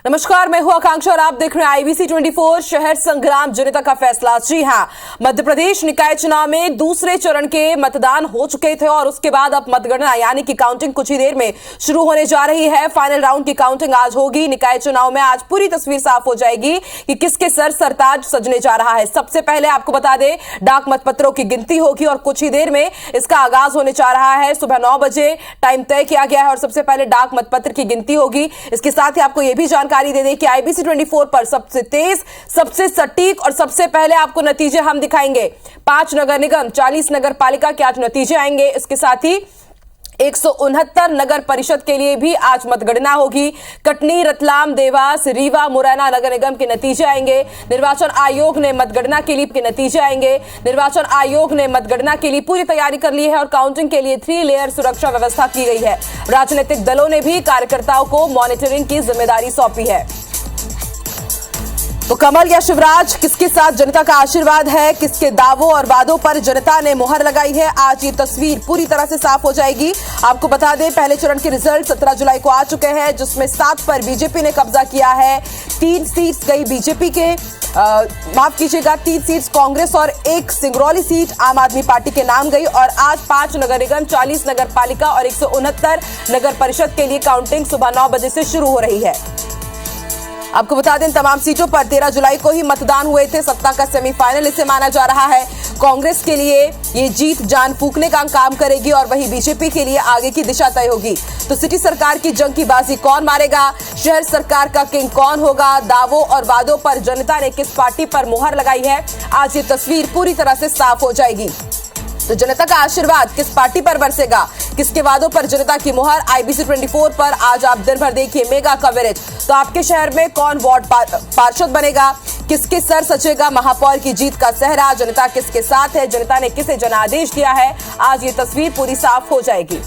नमस्कार, मैं हूं आकांक्षा और आप देख रहे हैं IBC 24 शहर संग्राम जनता का फैसला। जी हां, मध्य प्रदेश निकाय चुनाव में दूसरे चरण के मतदान हो चुके थे और उसके बाद अब मतगणना यानी कि काउंटिंग कुछ ही देर में शुरू होने जा रही है। फाइनल राउंड की काउंटिंग आज होगी। निकाय चुनाव में आज पूरी तस्वीर साफ हो जाएगी कि किसके सर सरताज सजने जा रहा है। सबसे पहले आपको बता दें, डाक मतपत्रों की गिनती होगी और कुछ ही देर में इसका आगाज होने जा रहा है। सुबह 9 बजे टाइम तय किया गया है और सबसे पहले डाक मतपत्र की गिनती होगी। इसके साथ ही आपको यह भी जानकारी दे दें कि IBC 24 पर सबसे तेज, सबसे सटीक और सबसे पहले आपको नतीजे हम दिखाएंगे। 5 नगर निगम, 40 नगर पालिका के आज नतीजे आएंगे। इसके साथ ही 169 नगर परिषद के लिए भी आज मतगणना होगी। कटनी, रतलाम, देवास, रीवा, मुरैना नगर निगम के नतीजे आएंगे। निर्वाचन आयोग ने मतगणना के लिए के नतीजे आएंगे। निर्वाचन आयोग ने मतगणना के लिए पूरी तैयारी कर ली है और काउंटिंग के लिए 3 लेयर सुरक्षा व्यवस्था की गई है। राजनीतिक दलों ने भी कार्यकर्ताओं को मॉनिटरिंग की जिम्मेदारी सौंपी है। तो कमल या शिवराज, किसके साथ जनता का आशीर्वाद है, किसके दावों और वादों पर जनता ने मुहर लगाई है, आज ये तस्वीर पूरी तरह से साफ हो जाएगी। आपको बता दें, पहले चरण के रिजल्ट 17 जुलाई को आ चुके हैं, जिसमें 7 पर बीजेपी ने कब्जा किया है। 3 सीट्स गई बीजेपी के, माफ कीजिएगा, 3 सीट्स कांग्रेस और 1 सिंगरौली सीट आम आदमी पार्टी के नाम गई। और आज 5 नगर निगम, 40 नगर पालिका और 169 नगर परिषद के लिए काउंटिंग सुबह 9 बजे से शुरू हो रही है। आपको बता दें, तमाम सीटों पर 13 जुलाई को ही मतदान हुए थे। सत्ता का सेमीफाइनल इसे माना जा रहा है। कांग्रेस के लिए ये जीत जान फूंकने का काम करेगी और वहीं बीजेपी के लिए आगे की दिशा तय होगी। तो सिटी सरकार की जंग की बाजी कौन मारेगा, शहर सरकार का किंग कौन होगा, दावों और वादों पर जनता ने किस पार्टी पर मुहर लगाई है, आज ये तस्वीर पूरी तरह से साफ हो जाएगी। तो जनता का आशीर्वाद किस पार्टी पर बरसेगा, किसके वादों पर जनता की मुहर, IBC 24 पर आज आप दिन भर देखिए मेगा कवरेज। तो आपके शहर में कौन वार्ड पार्षद बनेगा, किसके सर सचेगा महापौर की जीत का सेहरा, जनता किसके साथ है, जनता ने किसे जनादेश दिया है, आज ये तस्वीर पूरी साफ हो जाएगी।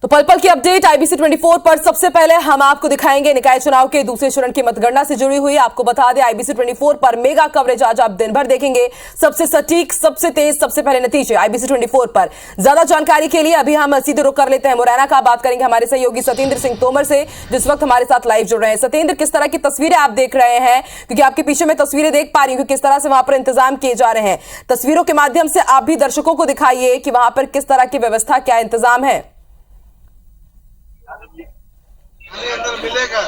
तो पल पल की अपडेट IBC 24 पर सबसे पहले हम आपको दिखाएंगे निकाय चुनाव के दूसरे चरण की मतगणना से जुड़ी हुई। आपको बता दें, IBC 24 पर मेगा कवरेज आज आप दिन भर देखेंगे। सबसे सटीक, सबसे तेज, सबसे पहले नतीजे IBC 24 पर। ज्यादा जानकारी के लिए अभी हम सीधे रुख कर लेते हैं मुरैना का। बात करेंगे हमारे सहयोगी सतेंद्र सिंह तोमर से, जिस वक्त हमारे साथ लाइव जुड़ रहे हैं। सतेंद्र, किस तरह की तस्वीरें आप देख रहे हैं, क्योंकि आपके पीछे मैं तस्वीरें देख पा रही हूँ कि किस तरह से वहां पर इंतजाम किए जा रहे हैं। तस्वीरों के माध्यम से आप भी दर्शकों को दिखाइए कि वहां पर किस तरह की व्यवस्था, क्या इंतजाम है। अंदर मिलेगा।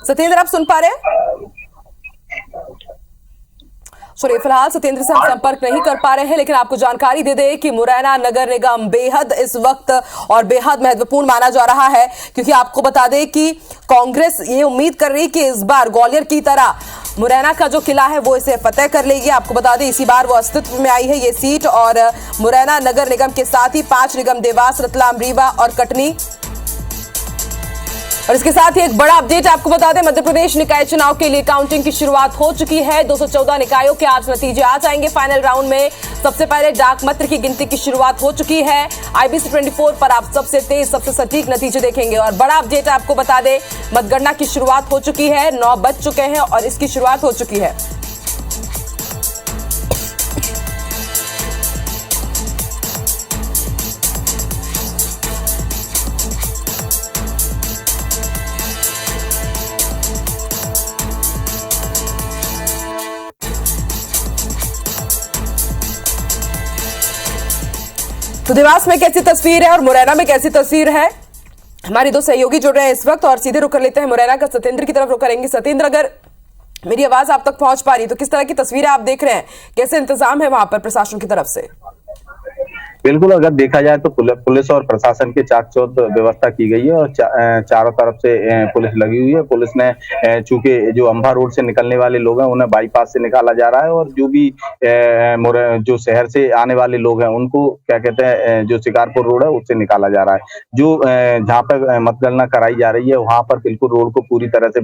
सतेंद्र, आप सुन पा रहे हैं? चलिए, फिलहाल सतेंद्र से हम संपर्क नहीं कर पा रहे हैं, लेकिन आपको जानकारी दे दें कि मुरैना नगर निगम बेहद इस वक्त और बेहद महत्वपूर्ण माना जा रहा है, क्योंकि आपको बता दें कि कांग्रेस ये उम्मीद कर रही है कि इस बार ग्वालियर की तरह मुरैना का जो किला है वो इसे फतेह कर लेगी। आपको बता दें, इसी बार वो अस्तित्व में आई है ये सीट। और मुरैना नगर निगम के साथ ही 5 निगम देवास, रतलाम, रीवा और कटनी। और इसके साथ ही एक बड़ा अपडेट आपको बता दें, मध्य प्रदेश निकाय चुनाव के लिए काउंटिंग की शुरुआत हो चुकी है। 214 निकायों के आज नतीजे आ जाएंगे फाइनल राउंड में। सबसे पहले डाक मत की गिनती की शुरुआत हो चुकी है। IBC 24 पर आप सबसे तेज, सबसे सटीक नतीजे देखेंगे। और बड़ा अपडेट आपको बता दें, मतगणना की शुरुआत हो चुकी है। 9 बज चुके हैं और इसकी शुरुआत हो चुकी है। तो देवास में कैसी तस्वीर है और मुरैना में कैसी तस्वीर है, हमारे 2 सहयोगी जुड़ रहे हैं इस वक्त। और सीधे रुख कर लेते हैं मुरैना का, सतेंद्र की तरफ रुख करेंगे। सतेंद्र, अगर मेरी आवाज आप तक पहुंच पा रही तो किस तरह की तस्वीरें आप देख रहे हैं, कैसे इंतजाम है वहां पर प्रशासन की तरफ से? बिल्कुल, अगर देखा जाए तो पुलिस और प्रशासन की चाक-चौबंद व्यवस्था की गई है और चारों तरफ से पुलिस लगी हुई है। पुलिस ने चूंकि जो अंबा रोड से निकलने वाले लोग हैं उन्हें बाईपास से निकाला जा रहा है और जो भी जो शहर से आने वाले लोग हैं उनको क्या कहते हैं, जो शिकारपुर रोड है उससे निकाला जा रहा है। जो जहाँ पर मतगणना कराई जा रही है वहां पर बिल्कुल रोड को पूरी तरह से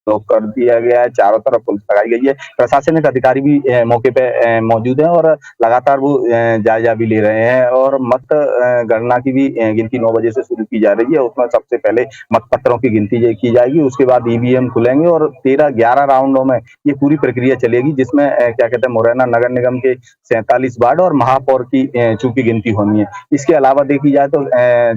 ब्लॉक कर दिया गया है, चारों तरफ पुलिस लगाई गई है। प्रशासनिक अधिकारी भी मौके पे मौजूद हैं और लगातार वो जायजा भी ले रहे हैं और मत गणना की भी गिनती 9 बजे से शुरू की जा रही है। उसमें सबसे पहले मतपत्रों की गिनती की जाएगी, उसके बाद ईवीएम खुलेंगे और 13-11 राउंडों में ये पूरी प्रक्रिया चलेगी, जिसमें क्या कहते हैं मुरैना नगर निगम के 47 वार्ड और महापौर की चूंकि गिनती होनी है। इसके अलावा देखी जाए तो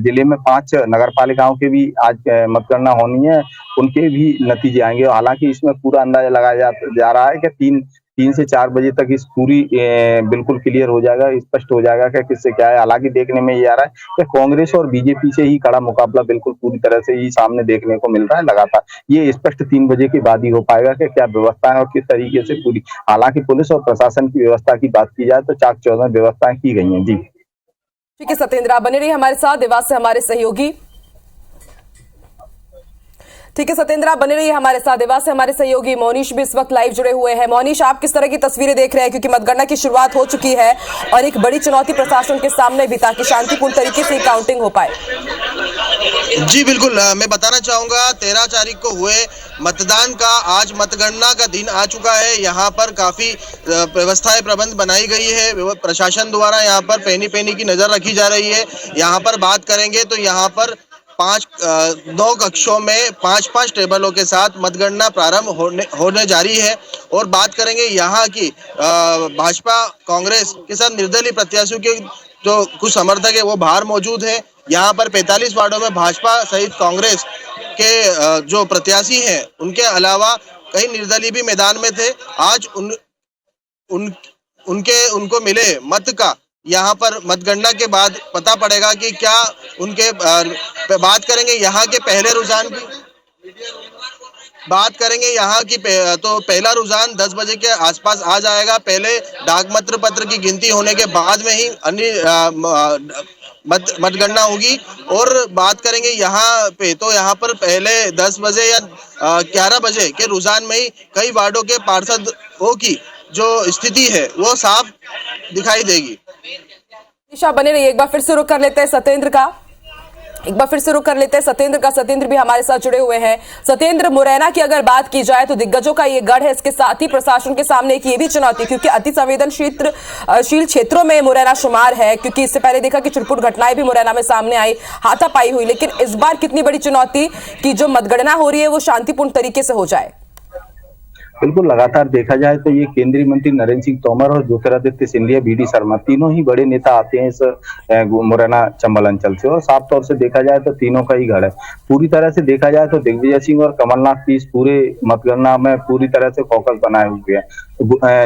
जिले में 5 नगर पालिकाओं के भी आज मतगणना होनी है, उनके भी नतीजे आएंगे। हालांकि इसमें पूरा अंदाजा लगाया जा रहा है कि 3 से 4 बजे तक इस पूरी बिल्कुल क्लियर हो जाएगा, स्पष्ट हो जाएगा कि किससे क्या है। हालांकि देखने में ये आ रहा है कि कांग्रेस और बीजेपी से ही कड़ा मुकाबला बिल्कुल पूरी तरह से ही सामने देखने को मिल रहा है लगातार। ये स्पष्ट 3 बजे के बाद ही हो पाएगा कि क्या व्यवस्था है और किस तरीके से पूरी। हालांकि पुलिस और प्रशासन की व्यवस्था की बात की जाए तो चाक चौबंद व्यवस्थाएं की गई हैं। जी ठीक है सत्येंद्र, आप बने रहिए हमारे साथ। देवास से हमारे सहयोगी ठीक है सत्येंद्र, आप बने रहिए हमारे साथ। देवास से हमारे सहयोगी मोनीश भी इस वक्त लाइव जुड़े हुए हैं। मोनीश, आप किस तरह की तस्वीरें देख रहे हैं, क्योंकि मतगणना की शुरुआत हो चुकी है और एक बड़ी चुनौती प्रशासन के सामने भी, ताकि शांतिपूर्ण तरीके से काउंटिंग हो पाए। जी बिल्कुल, मैं बताना चाहूंगा 13 तारीख को हुए मतदान का आज मतगणना का दिन आ चुका है। यहाँ पर काफी व्यवस्थाएं प्रबंध बनाई गई है, प्रशासन द्वारा यहाँ पर पैनी पैनी की नजर रखी जा रही है। यहाँ पर बात करेंगे तो यहाँ पर 9 कक्षों में 5-5 टेबलों के साथ मतगणना प्रारंभ होने जारी है। और बात करेंगे यहाँ की भाजपा कांग्रेस के साथ निर्दलीय प्रत्याशियों के जो कुछ समर्थक है वो बाहर मौजूद है। यहाँ पर 45 वार्डों में भाजपा सहित कांग्रेस के जो प्रत्याशी हैं उनके अलावा कई निर्दलीय भी मैदान में थे। आज उनको मिले मत का यहाँ पर मतगणना के बाद पता पड़ेगा कि क्या उनके बात करेंगे यहाँ के पहले रुझान की बात करेंगे यहाँ की तो पहला रुझान 10 बजे के आसपास आ जाएगा। पहले डाक पत्र की गिनती होने के बाद में ही अन्य मतगणना होगी। और बात करेंगे यहाँ पे तो यहाँ पर पहले 10 बजे या 11 बजे के रुझान में ही कई वार्डों के पार्षदों की जो स्थिति है वो साफ दिखाई देगी। निशा बने रहिए, एक बार फिर से रुक कर लेते हैं सत्येंद्र का। सत्येंद्र भी हमारे साथ जुड़े हुए हैं। सत्येंद्र, मुरैना की अगर बात की जाए तो दिग्गजों का ये गढ़ है, इसके साथ ही प्रशासन के सामने एक ये भी चुनौती, क्योंकि अति संवेदनशील क्षेत्रों में मुरैना शुमार है, क्योंकि इससे पहले देखा कि छिटपुट घटनाएं भी मुरैना में सामने आई, हाथापाई हुई। लेकिन इस बार कितनी बड़ी चुनौती कि जो मतगणना हो रही है वो शांतिपूर्ण तरीके से हो जाए। बिल्कुल, लगातार देखा जाए तो ये केंद्रीय मंत्री नरेंद्र सिंह तोमर और ज्योतिरादित्य सिंधिया, बीडी शर्मा, तीनों ही बड़े नेता आते हैं इस मुरैना चंबल अंचल से और साफ तौर से देखा जाए तो तीनों का ही गढ़ है। पूरी तरह से देखा जाए तो दिग्विजय सिंह और कमलनाथ की इस पूरे मतगणना में पूरी तरह से फोकस बनाए हुए हैं।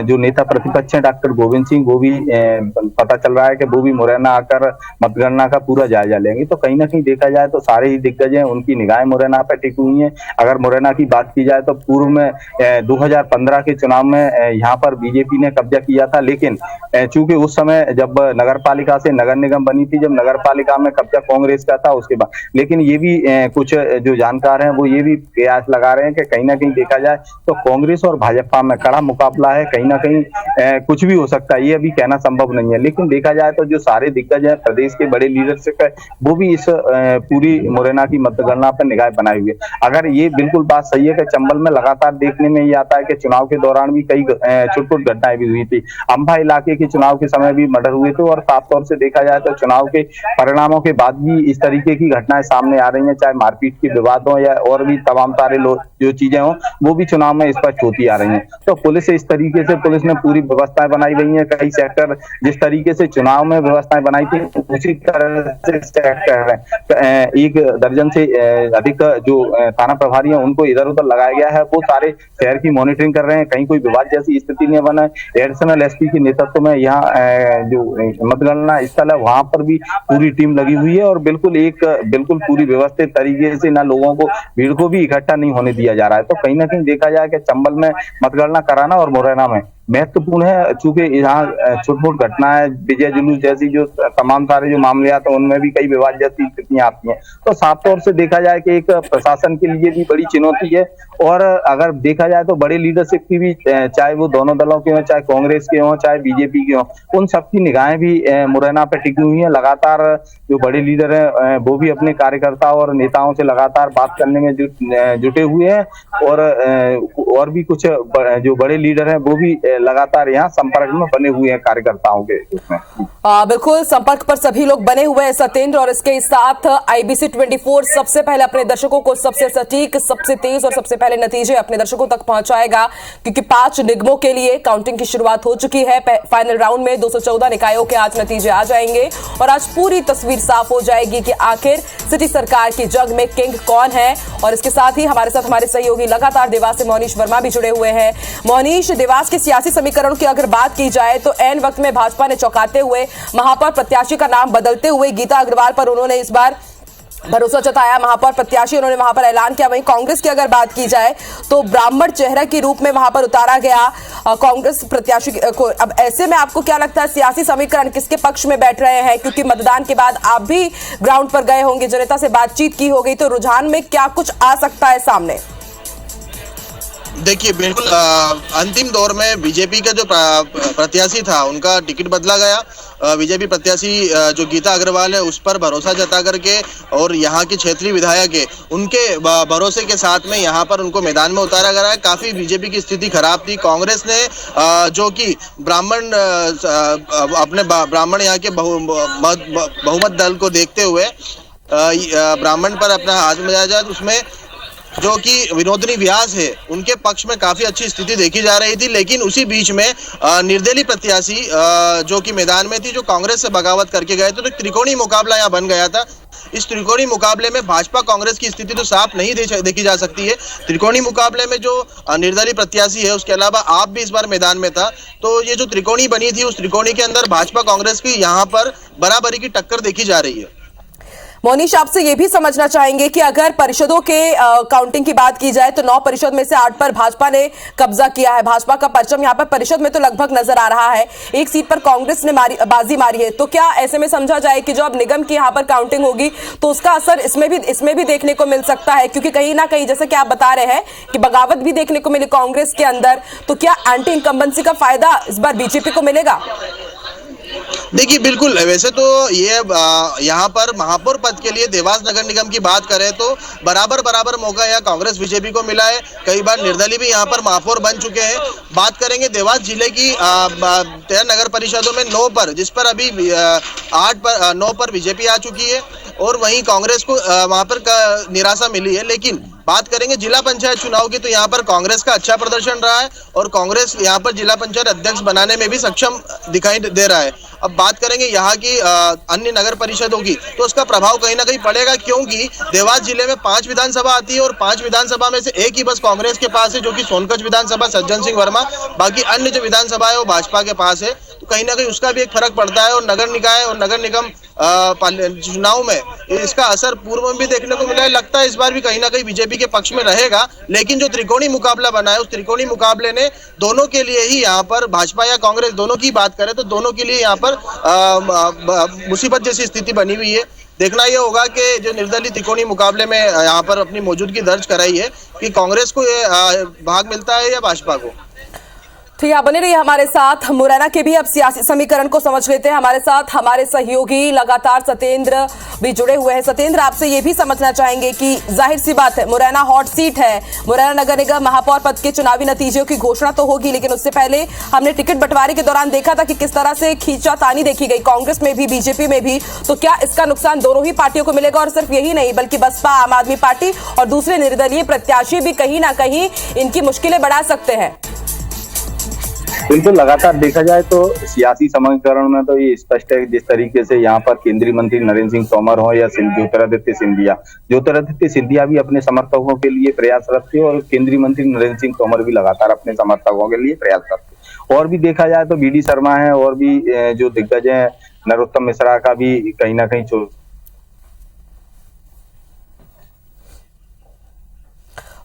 जो नेता प्रतिपक्ष है डॉक्टर गोविंद सिंह, वो भी पता चल रहा है कि वो भी मुरैना आकर मतगणना का पूरा जायजा लेंगे। तो कहीं ना कहीं देखा जाए तो सारे ही दिग्गज हैं, उनकी निगाहें मुरैना पर टिकी हुई हैं। अगर मुरैना की बात की जाए तो पूर्व में 2015 के चुनाव में यहाँ पर बीजेपी ने कब्जा किया था, लेकिन चूंकि उस समय जब नगर पालिका से नगर निगम बनी थी, जब नगर पालिका में कब्जा कांग्रेस का था उसके बाद। लेकिन ये भी कुछ जो जानकार हैं वो ये भी प्रयास लगा रहे हैं कि कहीं ना कहीं देखा जाए तो कांग्रेस और भाजपा में कड़ा मुकाबला है, कहीं ना कहीं कुछ भी हो सकता है, ये अभी कहना संभव नहीं है। लेकिन देखा जाए तो जो सारे दिग्गज हैं, प्रदेश के बड़े लीडरशिप है, वो भी इस पूरी मुरैना की मतगणना पर निगाह बनाए हुए। अगर ये बिल्कुल बात सही है कि चंबल में लगातार देखने में ये आता है कि चुनाव के दौरान भी कई छुटपुट घटनाएं भी हुई थी। अंबा इलाके के चुनाव के समय भी मर्डर हुए थे और साफ तौर से देखा जाए तो चुनाव के परिणामों के बाद भी इस तरीके की घटनाएं सामने आ रही हैं, चाहे मारपीट के विवाद हो या और भी तमाम सारे जो चीजें हो, वो भी चुनाव में स्पष्ट होती आ रही हैं। तो पुलिस इस तरीके से पुलिस ने पूरी व्यवस्थाएं बनाई गई हैं। कई सेक्टर जिस तरीके से चुनाव में व्यवस्थाएं बनाई थी उसी तरह से सेक्टर है। 1 दर्जन से अधिक जो थाना प्रभारी हैं उनको इधर उधर लगाया गया है, वो सारे शहर की मॉनिटरिंग कर रहे हैं, कहीं कोई विवाद जैसी स्थिति नहीं बना। एडिशनल एसपी के नेतृत्व में यहाँ जो मतगणना स्थल है वहां पर भी पूरी टीम लगी हुई है और बिल्कुल पूरी व्यवस्थित तरीके से ना लोगों को, भीड़ को भी इकट्ठा नहीं होने दिया जा रहा है। तो कहीं ना कहीं देखा जाए कि चंबल में मतगणना कराना और मुरैना में महत्वपूर्ण है, चूंकि यहाँ छोट-मोट घटनाएं, विजय जुलूस जैसी जो तमाम सारे जो मामले आते हैं उनमें भी कई विवाद जैसी स्थितियां आती हैं। तो साफ तौर से देखा जाए कि एक प्रशासन के लिए भी बड़ी चुनौती है, और अगर देखा जाए तो बड़े लीडरशिप की भी, चाहे वो दोनों दलों के हों, चाहे कांग्रेस के हों, चाहे बीजेपी के हों, उन सबकी निगाहें भी मुरैना पे टिकी हुई हैं। लगातार जो बड़े लीडर हैं वो भी अपने कार्यकर्ताओं और नेताओं से लगातार बात करने में जुटे हुए हैं, और भी कुछ जो बड़े लीडर हैं वो भी लगातार यहाँ संपर्क में बने हुए हैं कार्यकर्ताओं के उसमें। बिल्कुल संपर्क पर सभी लोग बने हुए हैं सत्येंद्र, और इसके साथ IBC 24 सबसे पहले अपने दर्शकों को सबसे सटीक, सबसे तेज और सबसे पहले नतीजे अपने दर्शकों तक पहुंचाएगा, क्योंकि 5 निगमों के लिए काउंटिंग की शुरुआत हो चुकी है। फाइनल राउंड में 214 निकायों के आज नतीजे आ जाएंगे और आज पूरी तस्वीर साफ हो जाएगी कि आखिर सिटी सरकार की जंग में किंग कौन है। और इसके साथ ही हमारे साथ हमारे सहयोगी लगातार देवास से मोहनीश वर्मा भी जुड़े हुए हैं। मोहनीश, देवास के सियासी समीकरण की अगर बात की जाए तो ऐन वक्त में भाजपा ने चौंकाते हुए महापौर प्रत्याशी का नाम बदलते हुए गीता अग्रवाल पर उन्होंने इस बार भरोसा जताया। महापौर प्रत्याशी उन्होंने वहां पर ऐलान किया। वहीं कांग्रेस की अगर बात की जाए तो ब्राह्मण चेहरा के रूप में वहां पर उतारा गया कांग्रेस प्रत्याशी को। अब ऐसे में आपको क्या लगता है सियासी समीकरण किसके पक्ष में बैठ रहे हैं, क्योंकि मतदान के बाद आप भी ग्राउंड पर गए होंगे, जनता से बातचीत की होगी, तो रुझान में क्या कुछ आ सकता है सामने? देखिए बिल्कुल अंतिम दौर में बीजेपी का जो प्रत्याशी था उनका टिकट बदला गया। बीजेपी प्रत्याशी जो गीता अग्रवाल है उस पर भरोसा जता करके और यहाँ के क्षेत्रीय विधायक है उनके भरोसे के साथ में यहाँ पर उनको मैदान में उतारा गया है। काफ़ी बीजेपी की स्थिति खराब थी। कांग्रेस ने जो कि ब्राह्मण अपने ब्राह्मण यहाँ के बहुमत दल को देखते हुए ब्राह्मण पर अपना हाथ मिलाया जाए, उसमें जो कि विनोदनी व्यास है उनके पक्ष में काफी अच्छी स्थिति देखी जा रही थी। लेकिन उसी बीच में निर्दलीय प्रत्याशी जो कि मैदान में थी, जो कांग्रेस से बगावत करके गए थे, तो त्रिकोणीय मुकाबला यहाँ बन गया था। इस त्रिकोणीय मुकाबले में भाजपा कांग्रेस की स्थिति तो साफ नहीं देखी जा सकती है। त्रिकोणीय मुकाबले में जो निर्दलीय प्रत्याशी है उसके अलावा आप भी इस बार मैदान में था, तो ये जो त्रिकोणी बनी थी उस त्रिकोणी के अंदर भाजपा कांग्रेस की यहाँ पर बराबरी की टक्कर देखी जा रही है। मोहनीश, आपसे ये भी समझना चाहेंगे कि अगर परिषदों के काउंटिंग की बात की जाए तो 9 परिषद में से 8 पर भाजपा ने कब्जा किया है। भाजपा का परचम यहाँ पर परिषद में तो लगभग नजर आ रहा है। एक सीट पर कांग्रेस ने बाजी मारी है। तो क्या ऐसे में समझा जाए कि जो अब निगम की यहाँ पर काउंटिंग होगी तो उसका असर इसमें भी देखने को मिल सकता है, क्योंकि कहीं ना कहीं जैसे कि आप बता रहे हैं कि बगावत भी देखने को मिली कांग्रेस के अंदर, तो क्या एंटी इनकम्बेंसी का फायदा इस बार बीजेपी को मिलेगा? देखिए बिल्कुल, वैसे तो ये यहाँ पर महापौर पद के लिए देवास नगर निगम की बात करें तो बराबर मौका यहाँ कांग्रेस बीजेपी को मिला है। कई बार निर्दलीय भी यहाँ पर महापौर बन चुके हैं। बात करेंगे देवास जिले की 13 नगर परिषदों में 9 पर, जिस पर अभी 9 पर बीजेपी आ चुकी है और वहीं कांग्रेस को वहां पर निराशा मिली है। लेकिन बात करेंगे जिला पंचायत चुनाव की तो यहाँ पर कांग्रेस का अच्छा प्रदर्शन रहा है और कांग्रेस यहाँ पर जिला पंचायत अध्यक्ष बनाने में भी सक्षम दिखाई दे रहा है। अब बात करेंगे यहाँ की अन्य नगर परिषदों की तो उसका प्रभाव कहीं ना कहीं पड़ेगा, क्योंकि देवास जिले में 5 विधानसभा आती है और 5 विधानसभा में से एक ही बस कांग्रेस के पास है, जो कि सोनकच्छ विधानसभा सज्जन सिंह वर्मा। बाकी अन्य जो विधानसभा है वो भाजपा के पास है। तो कहीं ना कहीं उसका भी एक फर्क पड़ता है और नगर निकाय और नगर निगम चुनाव में इसका असर पूर्व में भी देखने को मिला है। लगता है इस बार भी कहीं ना कहीं बीजेपी के पक्ष में रहेगा। लेकिन जो त्रिकोणी मुकाबला बना है उस त्रिकोणी मुकाबले ने दोनों के लिए ही यहाँ पर भाजपा या कांग्रेस दोनों की बात करें तो दोनों के लिए यहाँ पर मुसीबत जैसी स्थिति बनी हुई है। देखना यह होगा कि जो निर्दलीय त्रिकोणी मुकाबले में यहाँ पर अपनी मौजूदगी दर्ज कराई है कि कांग्रेस को ये भाग मिलता है या भाजपा को। ठीक है, बने रहिए हमारे साथ। मुरैना के भी अब सियासी समीकरण को समझ लेते हैं। हमारे साथ हमारे सहयोगी लगातार सत्येंद्र भी जुड़े हुए हैं। सत्येंद्र, आपसे ये भी समझना चाहेंगे कि जाहिर सी बात है मुरैना हॉट सीट है। मुरैना नगर निगम महापौर पद के चुनावी नतीजों की घोषणा तो होगी, लेकिन उससे पहले हमने टिकट बंटवारे के दौरान देखा था कि किस तरह से खींचातानी देखी गई, कांग्रेस में भी बीजेपी में भी। तो क्या इसका नुकसान दोनों ही पार्टियों को मिलेगा? और सिर्फ यही नहीं बल्कि बसपा, आम आदमी पार्टी और दूसरे निर्दलीय प्रत्याशी भी कहीं ना कहीं इनकी मुश्किलें बढ़ा सकते हैं। बिल्कुल, लगातार देखा जाए तो सियासी समीकरण में तो ये स्पष्ट है जिस तरीके से यहाँ पर केंद्रीय मंत्री नरेंद्र सिंह तोमर हो या ज्योतिरादित्य सिंधिया भी अपने समर्थकों के लिए प्रयासरत थे और केंद्रीय मंत्री नरेंद्र सिंह तोमर भी लगातार अपने समर्थकों के लिए प्रयासरत थे। और भी देखा जाए तो BD शर्मा है और भी जो दिग्गज है नरोत्तम मिश्रा का भी कहीं ना कहीं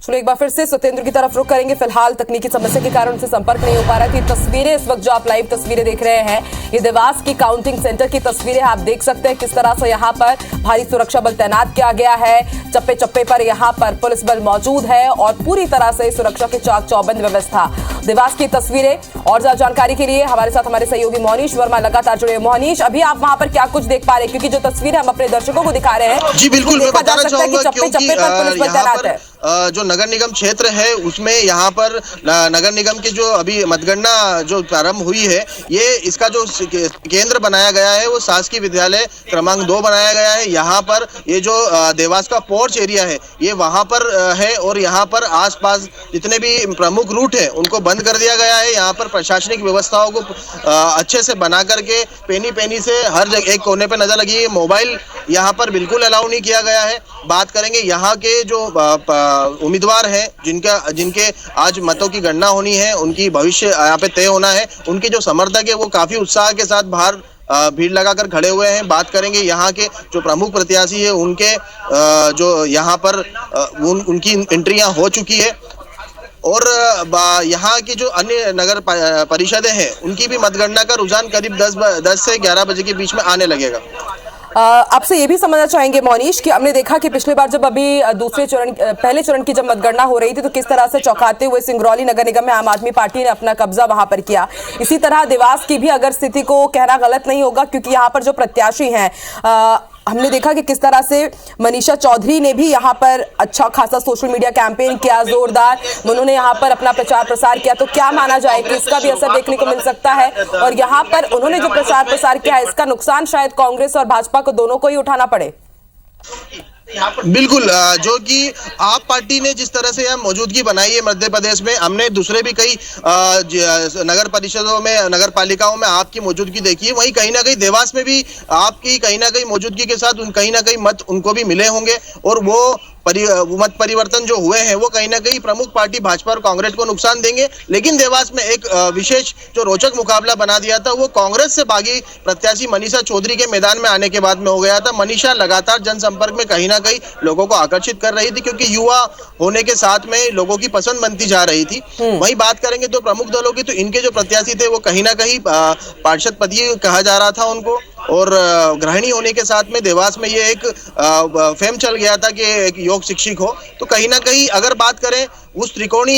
चलो एक बार फिर से सत्येंद्र की तरफ रुख करेंगे। फिलहाल तकनीकी समस्या के कारण उनसे संपर्क नहीं हो पा रहा थी। तस्वीरें इस वक्त जो आप लाइव तस्वीरें देख रहे हैं, ये देवास की काउंटिंग सेंटर की तस्वीरें आप देख सकते हैं किस तरह से यहाँ पर भारी सुरक्षा बल तैनात किया गया है। चप्पे चप्पे पर यहाँ पर पुलिस बल मौजूद है और पूरी तरह से सुरक्षा की चाक चौबंद व्यवस्था। देवास की तस्वीरें और ज्यादा जानकारी के लिए हमारे साथ हमारे सहयोगी मोहनीश वर्मा लगातार जुड़े। मोहनीश, अभी आप वहां पर क्या कुछ देख पा रहे हैं, क्योंकि जो तस्वीर हम अपने दर्शकों को दिखा रहे हैं, जी बिल्कुल, मैं बताना चाहूंगा चप्पे चप्पे पर पुलिस बल तैनात है। जो नगर निगम क्षेत्र है उसमें यहाँ पर नगर निगम की जो अभी मतगणना जो प्रारंभ हुई है, ये इसका जो केंद्र बनाया गया है वो शासकीय विद्यालय क्रमांक 2 बनाया गया है। यहाँ पर ये जो देवास का पोर्च एरिया है ये वहाँ पर है और यहाँ पर आसपास जितने भी प्रमुख रूट है उनको बंद कर दिया गया है। यहाँ पर प्रशासनिक व्यवस्थाओं को अच्छे से बना करके पेनी पेनी से हर जगह एक कोने पे नजर लगी है। मोबाइल यहाँ पर बिल्कुल अलाउ नहीं किया गया है। बात करेंगे यहाँ के जो उम्मीदवार हैं जिनके आज मतों की गणना होनी है, उनकी भविष्य यहाँ पे तय होना है, उनके जो समर्थक है वो काफी उत्साह के साथ बाहर भीड़ लगाकर खड़े हुए हैं। बात करेंगे यहाँ के जो प्रमुख प्रत्याशी है उनके जो यहाँ पर उनकी एंट्रियां हो चुकी है और यहाँ की जो अन्य नगर परिषदें हैं उनकी भी मतगणना का रुझान करीब 10 से 11 बजे के बीच में आने लगेगा। आपसे ये भी समझना चाहेंगे मोहनीश कि हमने देखा कि पिछली बार जब अभी पहले चरण की जब मतगणना हो रही थी तो किस तरह से चौंकाते हुए सिंगरौली नगर निगम में आम आदमी पार्टी ने अपना कब्जा वहां पर किया। इसी तरह देवास की भी अगर स्थिति को कहना गलत नहीं होगा, क्योंकि यहाँ पर जो प्रत्याशी हैं हमने देखा कि किस तरह से मनीषा चौधरी ने भी यहाँ पर अच्छा खासा सोशल मीडिया कैंपेन किया, जोरदार उन्होंने यहाँ पर अपना प्रचार प्रसार किया। तो क्या माना जाए कि इसका भी असर देखने को मिल सकता है और यहाँ पर उन्होंने जो प्रचार प्रसार किया है इसका नुकसान शायद कांग्रेस और भाजपा को दोनों को ही उठाना पड़े? बिल्कुल, जो कि आप पार्टी ने जिस तरह से यहाँ मौजूदगी बनाई है मध्य प्रदेश में, हमने दूसरे भी कई नगर परिषदों में, नगर पालिकाओं में आपकी मौजूदगी देखी है। वहीं कहीं ना कहीं देवास में भी आपकी कहीं ना कहीं मौजूदगी के साथ कहीं ना कहीं मत उनको भी मिले होंगे और वो मत परिवर्तन जो हुए हैं वो कहीं ना कहीं प्रमुख पार्टी भाजपा और कांग्रेस को नुकसान देंगे। लेकिन देवास में एक विशेष जो रोचक मुकाबला बना दिया था वो कांग्रेस से भागी प्रत्याशी मनीषा चौधरी के मैदान में आने के बाद में हो गया था। मनीषा लगातार जनसंपर्क में कहीं ना कहीं लोगों को आकर्षित कर रही थी, क्योंकि युवा होने के साथ में लोगों की पसंद बनती जा रही थी। वहीं बात करेंगे तो प्रमुख दलों की, तो इनके जो प्रत्याशी थे वो कहीं ना कहीं पार्षद पद ही कहा जा रहा था उनको, और गृहिणी होने के साथ में देवास में ये एक फेम चल गया था कि एक योग शिक्षक हो। तो कहीं ना कहीं अगर बात करें उस त्रिकोणी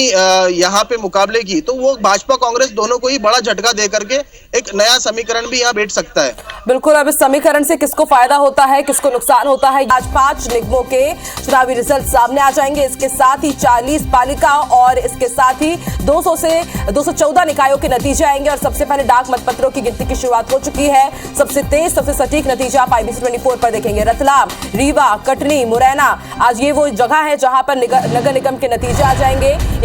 यहाँ पे मुकाबले की, तो वो भाजपा कांग्रेस दोनों को ही बड़ा झटका दे करके एक नया समीकरण भी यहाँ बैठ सकता है। बिल्कुल, अब इस समीकरण से किसको फायदा होता है, किसको नुकसान होता है, आज 5 निगमों के चुनावी रिजल्ट सामने आ जाएंगे। इसके साथ ही 40 पालिका और इसके साथ ही 200 से 214 निकायों के नतीजे आएंगे और सबसे पहले डाक मतपत्रों की गिनती की शुरुआत हो चुकी है। सबसे तेज, सबसे सटीक नतीजा आप IBC 24 पर देखेंगे। रतलाम, रीवा, कटनी, मुरैना, आज ये वो जगह है जहां पर नगर निगम के नतीजे आ जाएंगे।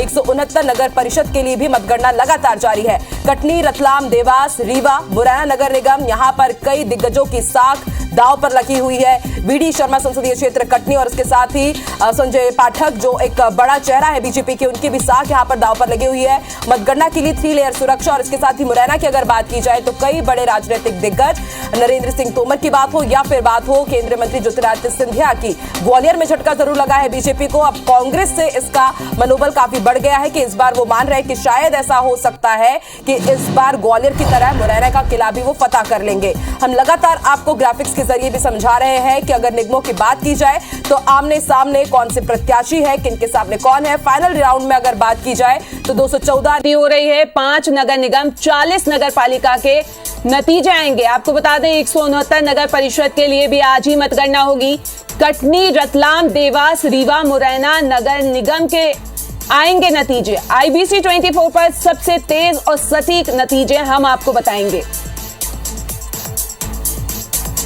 169 नगर परिषद के लिए भी मतगणना लगातार जारी है। कटनी, रतलाम, देवास, रीवा, मुरैना नगर निगम, यहां पर कई दिग्गजों की साख दांव पर लगी हुई है। BD शर्मा संसदीय क्षेत्र कटनी और इसके साथ ही संजय पाठक जो एक बड़ा चेहरा है बीजेपी के, उनकी भी साख यहां पर दांव पर लगी हुई है। मतगणना के लिए 3 लेयर सुरक्षा और इसके साथ ही मुरैना की अगर बात की जाए तो कई बड़े राजनीतिक दिग्गज, नरेंद्र सिंह तोमर की बात हो या फिर बात हो केंद्रीय मंत्री ज्योतिरादित्य सिंधिया की, ग्वालियर में झटका जरूर लगा है बीजेपी को। अब कांग्रेस से इसका मनोबल काफी बढ़ गया है कि इस बार वो मान रहे हैं कि शायद ऐसा हो सकता है कि इस बार ग्वालियर की तरह मुरैना का किला भी वो फतह कर लेंगे। हम लगातार आपको ग्राफिक्स के जरिए भी समझा रहे हैं कि अगर निगमों की बात की जाए तो आमने सामने कौन से प्रत्याशी है, किनके सामने कौन है। फाइनल राउंड में अगर बात की जाए तो 214 हो रही है। 5 नगर निगम, 40 नगर पालिका के नतीजे आएंगे। आपको बता दें 169 नगर परिषद के लिए भी आज ही मतगणना होगी। कटनी, रतलाम, देवास, रीवा, मुरैना नगर निगम के आएंगे नतीजे। IBC 24 पर सबसे तेज और सटीक नतीजे हम आपको बताएंगे।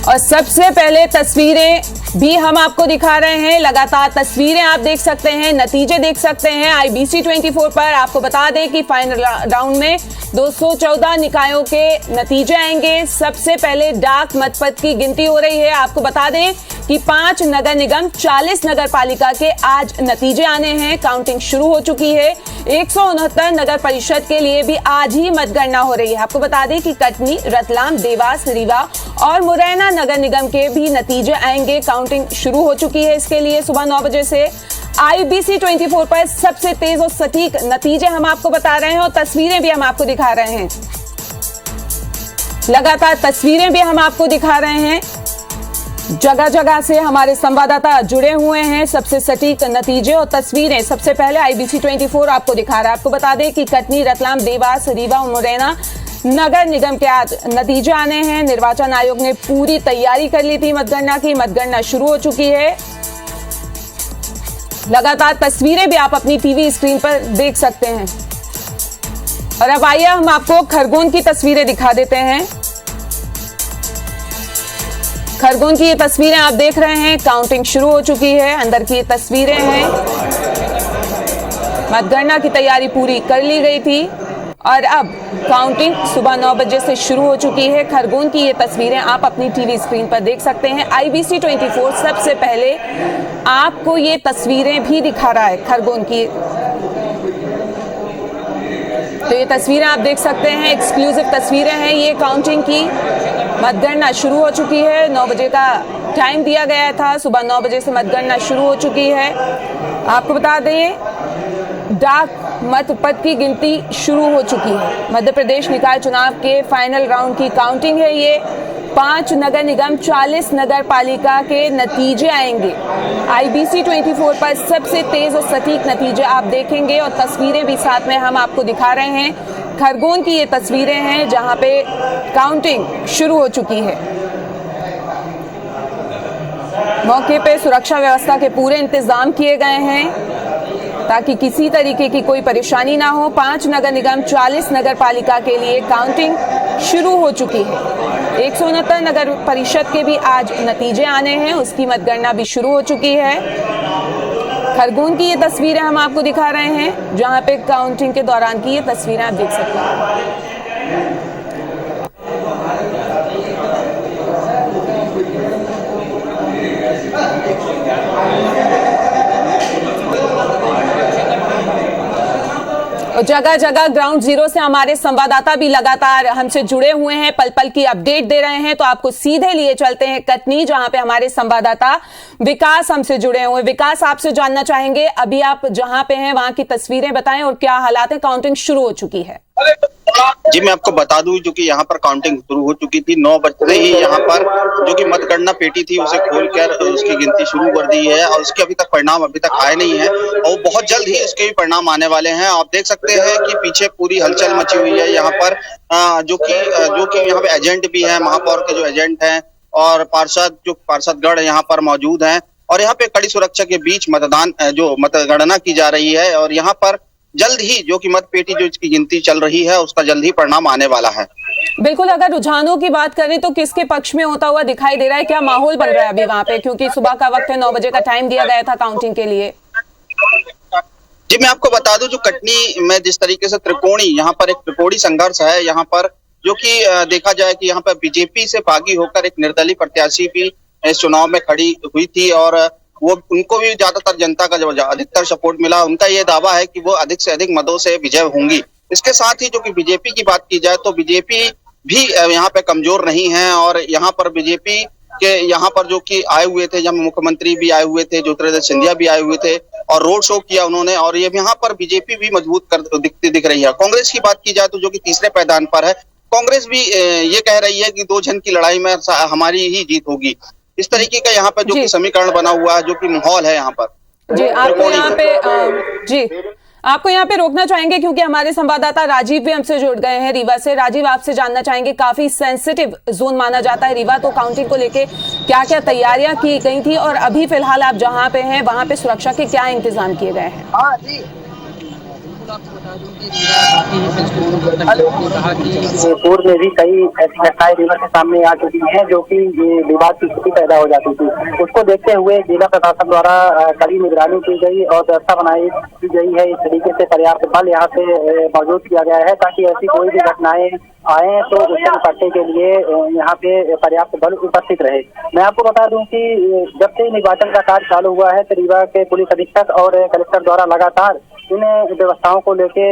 और सबसे पहले तस्वीरें भी हम आपको दिखा रहे हैं। लगातार तस्वीरें आप देख सकते हैं, नतीजे देख सकते हैं IBC 24 पर। आपको बता दें कि फाइनल राउंड में 214 निकायों के नतीजे आएंगे। सबसे पहले डाक मतपत्र की गिनती हो रही है। आपको बता दें कि 5 नगर निगम 40 नगर पालिका के आज नतीजे आने हैं। काउंटिंग शुरू हो चुकी है। 169 नगर परिषद के लिए भी आज ही मतगणना हो रही है। आपको बता दें कि कटनी, रतलाम, देवास, रीवा और मुरैना नगर निगम के भी नतीजे आएंगे। काउंटिंग शुरू हो चुकी है। इसके लिए सुबह 9 बजे से IBC 24 पर सबसे तेज और सटीक नतीजे हम आपको बता रहे हैं और तस्वीरें भी हम आपको दिखा रहे हैं। लगातार तस्वीरें भी हम आपको दिखा रहे हैं। जगह जगह से हमारे संवाददाता जुड़े हुए हैं। सबसे सटीक नतीजे और तस्वीरें सबसे पहले IBC 24 आपको दिखा रहा है। आपको बता दें कि कटनी, रतलाम, देवास, रीवा और मुरैना नगर निगम के आज नतीजे आने हैं। निर्वाचन आयोग ने पूरी तैयारी कर ली थी मतगणना की। मतगणना शुरू हो चुकी है। लगातार तस्वीरें भी आप अपनी टीवी स्क्रीन पर देख सकते हैं। और अब आइए हम आपको खरगोन की तस्वीरें दिखा देते हैं। खरगोन की ये तस्वीरें आप देख रहे हैं। काउंटिंग शुरू हो चुकी है। अंदर की ये तस्वीरें हैं। मतगणना की तैयारी पूरी कर ली गई थी और अब काउंटिंग सुबह 9 बजे से शुरू हो चुकी है। खरगोन की ये तस्वीरें आप अपनी टीवी स्क्रीन पर देख सकते हैं। IBC 24 सबसे पहले आपको ये तस्वीरें भी दिखा रहा है खरगोन की। तो ये तस्वीरें आप देख सकते हैं। एक्सक्लूसिव तस्वीरें हैं ये काउंटिंग की। मतगणना शुरू हो चुकी है। 9 बजे का टाइम दिया गया था। सुबह 9 बजे से मतगणना शुरू हो चुकी है। आपको बता दें डाक मत पद की गिनती शुरू हो चुकी है। मध्य प्रदेश निकाय चुनाव के फाइनल राउंड की काउंटिंग है ये। 5 नगर निगम 40 नगर पालिका के नतीजे आएंगे। IBC 24 पर सबसे तेज और सटीक नतीजे आप देखेंगे और तस्वीरें भी साथ में हम आपको दिखा रहे हैं। खरगोन की ये तस्वीरें हैं जहां पे काउंटिंग शुरू हो चुकी है। मौके पे सुरक्षा व्यवस्था के पूरे इंतजाम किए गए हैं ताकि किसी तरीके की कोई परेशानी ना हो। 5 नगर निगम 40 नगर पालिका के लिए काउंटिंग शुरू हो चुकी है। 169 नगर परिषद के भी आज नतीजे आने हैं। उसकी मतगणना भी शुरू हो चुकी है। खरगोन की ये तस्वीरें हम आपको दिखा रहे हैं जहां पे काउंटिंग के दौरान की ये तस्वीरें आप देख सकते हैं। और जगह जगह ग्राउंड जीरो से हमारे संवाददाता भी लगातार हमसे जुड़े हुए हैं, पल पल की अपडेट दे रहे हैं। तो आपको सीधे लिए चलते हैं कटनी, जहां पे हमारे संवाददाता विकास हमसे जुड़े हुए हैं। विकास, आपसे जानना चाहेंगे अभी आप जहां पे हैं वहां की तस्वीरें बताएं और क्या हालात है। काउंटिंग शुरू हो चुकी है। जी, मैं आपको बता दूं जो कि यहाँ पर काउंटिंग शुरू हो चुकी थी। 9 बजते ही यहाँ पर जो कि मतगणना पेटी थी उसे खोलकर उसकी गिनती शुरू कर दी है और उसके अभी तक परिणाम अभी तक आए नहीं है और बहुत जल्द ही इसके भी परिणाम आने वाले हैं। आप देख सकते हैं कि पीछे पूरी हलचल मची हुई है यहाँ पर, जो कि यहाँ पे एजेंट भी है, महापौर के जो एजेंट हैं और पार्षदगण यहाँ पर मौजूद हैं और यहाँ पे कड़ी सुरक्षा के बीच मतगणना की जा रही है और यहाँ पर जल्द ही जो कि मत पेटी जो इसकी गिनती चल रही है उसका जल्द ही परिणाम आने वाला है। बिल्कुल, अगर रुझानों की बात करें तो किसके पक्ष में होता हुआ दिखाई दे रहा है? क्या माहौल बन रहा है अभी वहां पे, क्योंकि सुबह का वक्त है, 9 बजे का टाइम दिया गया था काउंटिंग के लिए? जी, मैं आपको बता दूं जो कटनी में जिस तरीके से यहाँ पर एक त्रिकोणीय संघर्ष है यहाँ पर, जो कि देखा जाए कि यहाँ पर बीजेपी से बागी होकर एक निर्दलीय प्रत्याशी भी इस चुनाव में खड़ी हुई थी और उनको भी ज्यादातर जनता का जो अधिकतर सपोर्ट मिला। उनका ये दावा है कि वो अधिक से अधिक मतों से विजय होंगी। इसके साथ ही जो कि बीजेपी की बात की जाए तो बीजेपी भी यहाँ पे कमजोर नहीं है और यहाँ पर बीजेपी के यहाँ पर जो कि आए हुए थे, जब मुख्यमंत्री भी आए हुए थे, ज्योतिरादित्य सिंधिया भी आए हुए थे और रोड शो किया उन्होंने और ये यहाँ पर बीजेपी भी मजबूत दिख रही है। कांग्रेस की बात की जाए तो जो कि तीसरे पायदान पर है, कांग्रेस भी ये कह रही है कि 2 जन की लड़ाई में हमारी ही जीत होगी। इस तरीके का यहाँ पर जो कि समीकरण बना हुआ है, जो कि माहौल है यहाँ पर। जी, आपको यहाँ पे रोकना चाहेंगे क्योंकि हमारे संवाददाता राजीव भी हमसे जुड़ गए हैं रीवा से। राजीव, आपसे जानना चाहेंगे, काफी सेंसिटिव जोन माना जाता है रीवा, तो काउंटिंग को लेके क्या क्या तैयारियां की गई थी और अभी फिलहाल आप जहाँ पे हैं वहां पे सुरक्षा के क्या इंतजाम किए गए हैं? हाँ जी, बिल्कुल आपको बता दूं पूर्व में भी कई ऐसी घटनाएं रीवा के सामने आ चुकी हैं जो कि विवाद की स्थिति पैदा हो जाती थी। उसको देखते हुए जिला प्रशासन द्वारा कड़ी निगरानी की गई और व्यवस्था बनाई की गई है। इस तरीके से पर्याप्त बल यहाँ पे मौजूद किया गया है ताकि ऐसी कोई भी घटनाएं आए तो उससे निपटने के लिए यहाँ पे पर्याप्त बल उपस्थित रहे। मैं आपको बता दूं कि जब से निर्वाचन का कार्य चालू हुआ है तो रीवा के पुलिस अधीक्षक और कलेक्टर द्वारा लगातार इन व्यवस्थाओं को लेके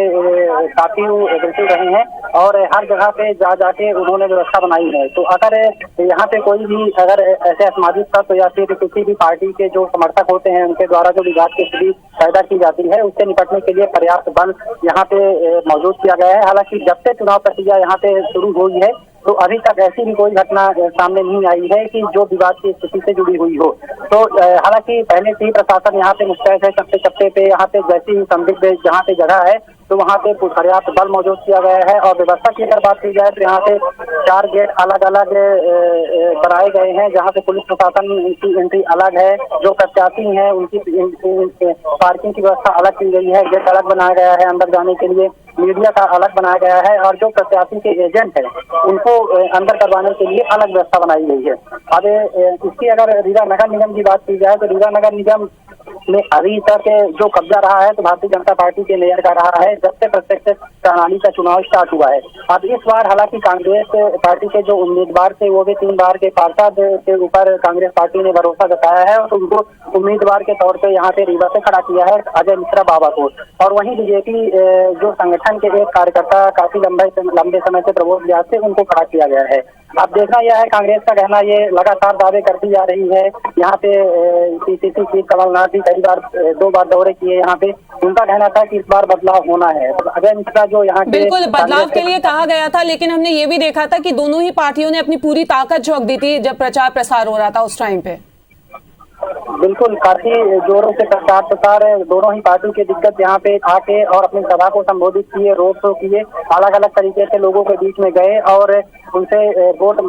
काफी एग्रेसिव रहे हैं और हर जगह पे जाके उन्होंने व्यवस्था बनाई है। तो अगर यहाँ पे कोई भी अगर ऐसे असामाजिक तत्व या फिर किसी भी पार्टी के जो समर्थक होते हैं उनके द्वारा जो विवाद की स्थिति पैदा की जाती है उससे निपटने के लिए पर्याप्त बल यहाँ पे मौजूद किया गया है। हालांकि जब से चुनाव प्रक्रिया यहाँ पे शुरू हुई है तो अभी तक ऐसी भी कोई घटना सामने नहीं आई है कि जो विवाद की स्थिति से जुड़ी हुई हो। तो हालांकि पहले से ही प्रशासन यहाँ पे मुस्तैद है, चप्पे चप्पे पे यहाँ पे जैसी संदिग्ध जहाँ पे जगह है तो वहाँ पे पर्याप्त बल मौजूद किया गया है। और व्यवस्था की अगर बात की जाए तो यहाँ पे 4 गेट अलग अलग बनाए गए हैं जहाँ पे पुलिस प्रशासन की एंट्री अलग है, जो प्रत्याशी हैं उनकी पार्किंग की व्यवस्था अलग की गई है, गेट अलग बनाया गया है अंदर जाने के लिए, मीडिया का अलग बनाया गया है और जो प्रत्याशी के एजेंट है उनको अंदर करवाने के लिए अलग व्यवस्था बनाई गई है। अब इसकी अगर रीवा नगर निगम की बात की जाए तो रीवा नगर निगम में अभी तक जो कब्जा रहा है तो भारतीय जनता पार्टी के मेयर का रहा है जब से प्रत्यक्ष प्रणाली का चुनाव स्टार्ट हुआ है। अब इस बार हालांकि कांग्रेस पार्टी के जो उम्मीदवार थे वो भी 3 बार के पार्षद के ऊपर कांग्रेस पार्टी ने भरोसा जताया है और उनको उम्मीदवार के तौर पे यहाँ पे रीवा से खड़ा किया है अजय मिश्रा बाबा को। और वहीं बीजेपी जो संगठन के एक कार्यकर्ता काफी लंबे समय से प्रबोध व्यास से उनको खड़ा किया गया है। अब देखना यह है, कांग्रेस का कहना ये लगातार दावे करती जा रही है। यहाँ पे पीसीसी चीफ कमलनाथ भी कई बार 2 बार दौरे किए यहाँ पे, उनका कहना था कि इस बार बदलाव होना है। अजय मिश्रा जो यहाँ बिल्कुल बदलाव के लिए कहा गया था, लेकिन हमने ये भी देखा था कि दोनों ही पार्टियों ने अपनी पूरी ताकत झोंक दी थी जब प्रचार प्रसार हो रहा था उस टाइम पे। बिल्कुल काफी जोरों से प्रचार प्रसार दोनों ही पार्टी के दिग्गज यहाँ पे आके और अपनी सभा को संबोधित किए, रोड शो किए, अलग अलग तरीके से लोगों के बीच में गए और उनसे वोट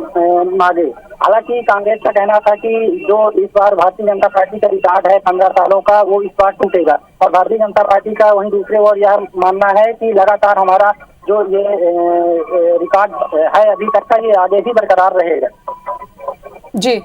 मांगे। हालांकि कांग्रेस का कहना था कि जो इस बार भारतीय जनता पार्टी का रिकॉर्ड है 15 सालों का वो इस बार टूटेगा और भारतीय जनता पार्टी का वहीं दूसरे ओर यह मानना है कि लगातार हमारा जो ये रिकॉर्ड है अभी तक का ये आगे भी बरकरार रहेगा। जी,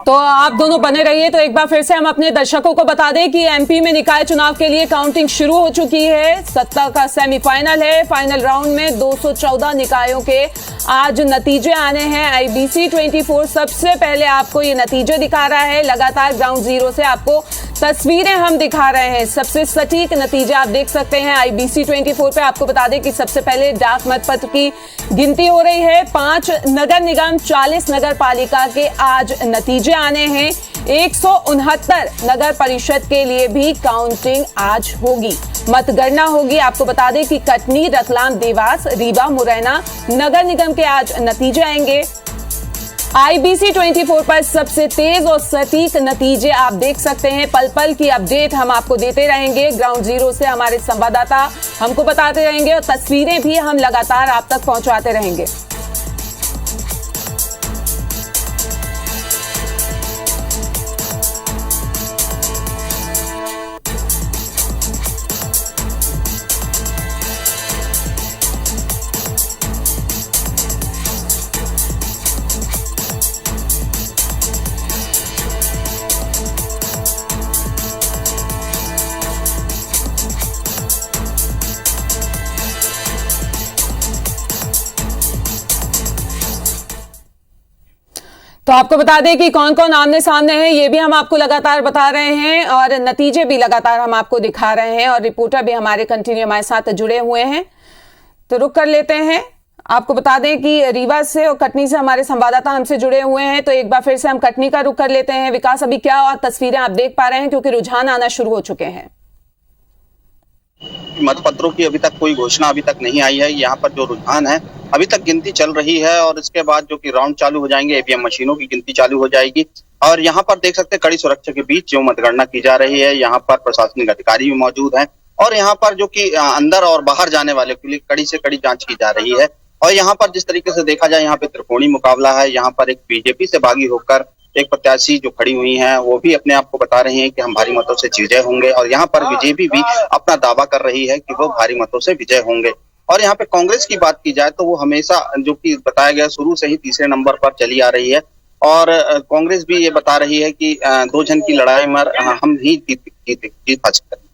तो आप दोनों बने रहिए। तो एक बार फिर से हम अपने दर्शकों को बता दें कि एमपी में निकाय चुनाव के लिए काउंटिंग शुरू हो चुकी है। 17 का सेमीफाइनल है। फाइनल राउंड में 214 निकायों के आज नतीजे आने हैं। IBC 24 सबसे पहले आपको ये नतीजे दिखा रहा है। लगातार ग्राउंड जीरो से आपको तस्वीरें हम दिखा रहे हैं। सबसे सटीक नतीजे आप देख सकते हैं IBC 24 पे। आपको बता दें कि सबसे पहले डाक मतपत्र की गिनती हो रही है। 5 नगर निगम 40 नगर पालिका के आज नतीजे आने हैं। 169 नगर परिषद के लिए भी काउंटिंग आज होगी, मतगणना होगी। आपको बता दें कि कटनी, रतलाम, देवास, रीवा, मुरैना नगर निगम के आज नतीजे आएंगे। IBC 24 पर सबसे तेज और सटीक नतीजे आप देख सकते हैं। पल पल की अपडेट हम आपको देते रहेंगे। ग्राउंड जीरो से हमारे संवाददाता हमको बताते रहेंगे और तस्वीरें भी हम लगातार आप तक पहुंचाते रहेंगे। तो आपको बता दें कि कौन कौन आमने सामने है, ये भी हम आपको लगातार बता रहे हैं और नतीजे भी लगातार हम आपको दिखा रहे हैं और रिपोर्टर भी हमारे कंटिन्यू हमारे साथ जुड़े हुए हैं। तो रुक कर लेते हैं। आपको बता दें कि रीवा से और कटनी से हमारे संवाददाता हमसे जुड़े हुए हैं। तो एक बार फिर से हम कटनी का रुक कर लेते हैं। विकास, अभी क्या और तस्वीरें आप देख पा रहे हैं, क्योंकि रुझान आना शुरू हो चुके हैं? मतपत्रों की अभी तक कोई घोषणा अभी तक नहीं आई है। यहाँ पर जो रुझान है अभी तक गिनती चल रही है और इसके बाद जो कि राउंड चालू हो जाएंगे, ईवीएम मशीनों की गिनती चालू हो जाएगी। और यहाँ पर देख सकते हैं कड़ी सुरक्षा के बीच जो मतगणना की जा रही है। यहाँ पर प्रशासनिक अधिकारी भी मौजूद हैं और यहाँ पर जो कि अंदर और बाहर जाने वाले के लिए कड़ी से कड़ी जांच की जा रही है। और यहाँ पर जिस तरीके से देखा जाए, यहाँ पे त्रिकोणीय मुकाबला है। यहाँ पर एक बीजेपी से बागी होकर एक प्रत्याशी जो खड़ी हुई हैं वो भी अपने आप को बता रही हैं कि हम भारी मतों से विजय होंगे, और यहाँ पर बीजेपी भी अपना दावा कर रही है कि वो भारी मतों से विजय होंगे। और यहाँ पे कांग्रेस की बात की जाए तो वो हमेशा, जो कि बताया गया, शुरू से ही तीसरे नंबर पर चली आ रही है, और कांग्रेस भी ये बता रही है कि 2 जन की लड़ाई में हम ही जीत सकते हैं।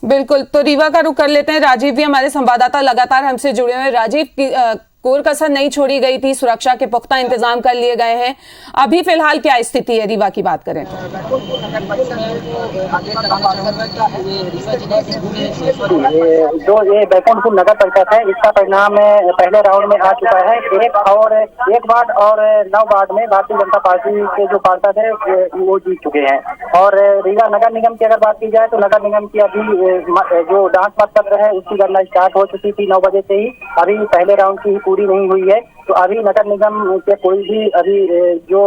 बिल्कुल, तो रीवा का रुख कर लेते हैं। राजीव भी हमारे संवाददाता लगातार हमसे जुड़े हुए हैं। राजीव, कोर कसर नहीं छोड़ी गई थी, सुरक्षा के पुख्ता इंतजाम कर लिए गए हैं। अभी फिलहाल क्या स्थिति है रीवा की बात करें तो? जो ये बैकुंठपुर नगर परिषद है, इसका परिणाम पहले राउंड में आ चुका है। एक वार्ड और 9 वार्ड में भारतीय जनता पार्टी के जो पार्षद है वो जीत चुके हैं। और रीवा नगर निगम की अगर बात की जाए तो नगर निगम की अभी जो डाक मतपत्र है उसकी गणना स्टार्ट हो चुकी थी 9 बजे से ही। अभी पहले राउंड की पूरी नहीं हुई है, तो अभी नगर निगम के कोई भी अभी जो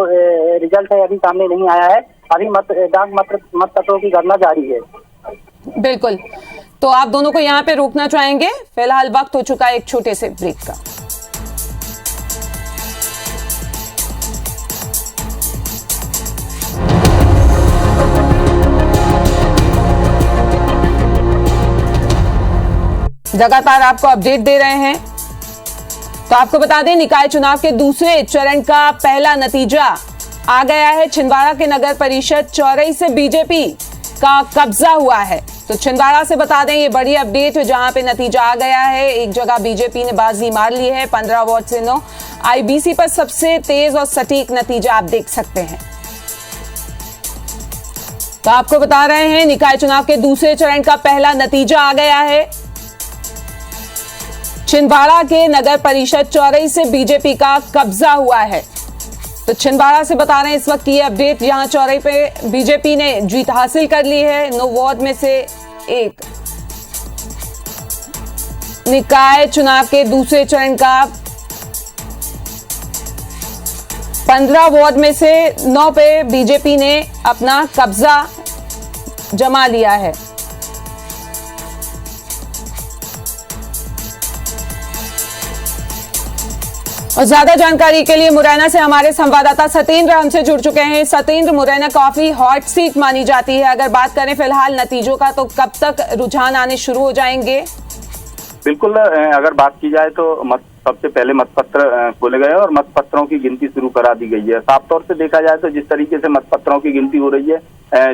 रिजल्ट है अभी सामने नहीं आया है। अभी डाक मतपत्रों की गणना जारी है। बिल्कुल, तो आप दोनों को यहाँ पे रोकना चाहेंगे। फिलहाल वक्त हो चुका है एक छोटे से ब्रेक का। लगातार आपको अपडेट दे रहे हैं। तो आपको बता दें, निकाय चुनाव के दूसरे चरण का पहला नतीजा आ गया है। छिंदवाड़ा के नगर परिषद चौरई से बीजेपी का कब्जा हुआ है। तो छिंदवाड़ा से बता दें, ये बड़ी अपडेट जहां पे नतीजा आ गया है। एक जगह बीजेपी ने बाजी मार ली है 15 वोट से 9। आईबीसी पर सबसे तेज और सटीक नतीजा आप देख सकते हैं। तो आपको बता रहे हैं, निकाय चुनाव के दूसरे चरण का पहला नतीजा आ गया है। छिंदवाड़ा के नगर परिषद चौरई से बीजेपी का कब्जा हुआ है। तो छिंदवाड़ा से बता रहे हैं इस वक्त की अपडेट, यहां चौरई पे बीजेपी ने जीत हासिल कर ली है। 9 वार्ड में से एक। निकाय चुनाव के दूसरे चरण का 15 वार्ड में से 9 पे बीजेपी ने अपना कब्जा जमा लिया है। और ज्यादा जानकारी के लिए मुरैना से हमारे संवाददाता सतेंद्र हमसे जुड़ चुके हैं। सतेंद्र, मुरैना काफी हॉट सीट मानी जाती है। अगर बात करें फिलहाल नतीजों का, तो कब तक रुझान आने शुरू हो जाएंगे? बिल्कुल, अगर बात की जाए तो सबसे पहले मतपत्र खोले गए और मतपत्रों की गिनती शुरू करा दी गई है। साफ तौर से देखा जाए तो जिस तरीके से मतपत्रों की गिनती हो रही है,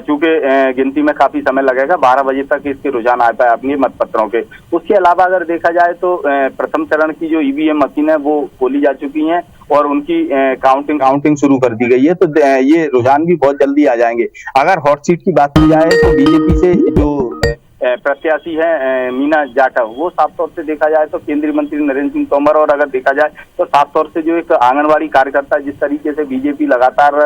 चूंकि गिनती में काफी समय लगेगा, 12 बजे तक इसके रुझान आ पाए अपनी मतपत्रों के। उसके अलावा अगर देखा जाए तो प्रथम चरण की जो ईवीएम मशीन है वो खोली जा चुकी हैं और उनकी काउंटिंग शुरू कर दी गई है। तो ये रुझान भी बहुत जल्दी आ जाएंगे। अगर हॉट सीट की बात की जाए तो बीजेपी से जो प्रत्याशी है मीना जाटव, वो साफ तौर से देखा जाए तो केंद्रीय मंत्री नरेंद्र सिंह तोमर, और अगर देखा जाए तो साफ तौर से जो एक आंगनवाड़ी कार्यकर्ता, जिस तरीके से बीजेपी लगातार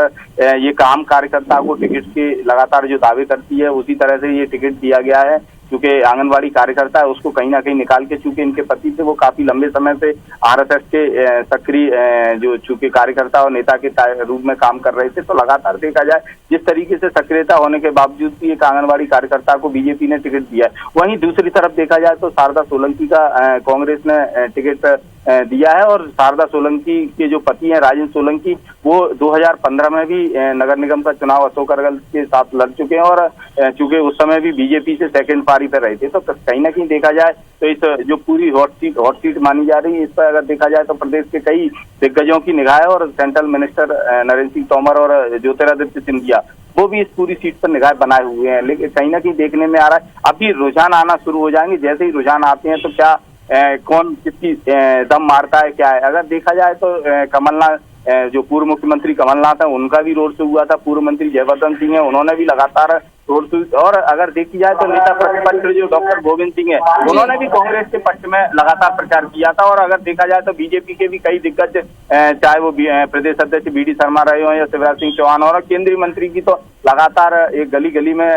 ये काम कार्यकर्ता को टिकट के लगातार जो दावे करती है, उसी तरह से ये टिकट दिया गया है। चूंकि आंगनवाड़ी कार्यकर्ता है उसको कहीं ना कहीं निकाल के, चूंकि इनके पति से वो काफी लंबे समय से आरएसएस के सक्रिय जो चूंकि कार्यकर्ता और नेता के रूप में काम कर रहे थे, तो लगातार देखा जाए जिस तरीके से सक्रियता होने के बावजूद भी एक आंगनवाड़ी कार्यकर्ता को बीजेपी ने टिकट दिया है। वहीं दूसरी तरफ देखा जाए तो शारदा सोलंकी का कांग्रेस ने टिकट दिया है, और शारदा सोलंकी के जो पति हैं राजेंद्र सोलंकी, वो 2015 में भी नगर निगम का चुनाव अशोक अरगल के साथ लड़ चुके हैं, और चूंकि उस समय भी बीजेपी से सेकंड पारी पर रहे थे। तो कहीं ना कहीं देखा जाए तो इस जो पूरी हॉट सीट मानी जा रही है, इस पर अगर देखा जाए तो प्रदेश के कई दिग्गजों की निगाह है, और सेंट्रल मिनिस्टर नरेंद्र सिंह तोमर और ज्योतिरादित्य सिंधिया वो भी इस पूरी सीट पर निगाह बनाए हुए हैं। लेकिन कहीं ना कहीं देखने में आ रहा है अभी रुझान आना शुरू हो जाएंगे। जैसे ही रुझान आते हैं तो क्या कौन किसकी दम मारता है क्या है। अगर देखा जाए तो कमलनाथ, जो पूर्व मुख्यमंत्री कमलनाथ है, उनका भी रोड शो हुआ था। पूर्व मंत्री जयवर्धन सिंह है, उन्होंने भी लगातार रोड शो, और अगर देखी जाए तो नेता प्रतिपक्ष जो डॉक्टर गोविंद सिंह है, उन्होंने भी कांग्रेस के पक्ष में लगातार प्रचार किया था। और अगर देखा जाए तो बीजेपी के भी कई दिग्गज, चाहे वो प्रदेश अध्यक्ष बीडी शर्मा रहे हो या शिवराज सिंह चौहान, और केंद्रीय मंत्री की तो लगातार एक गली गली में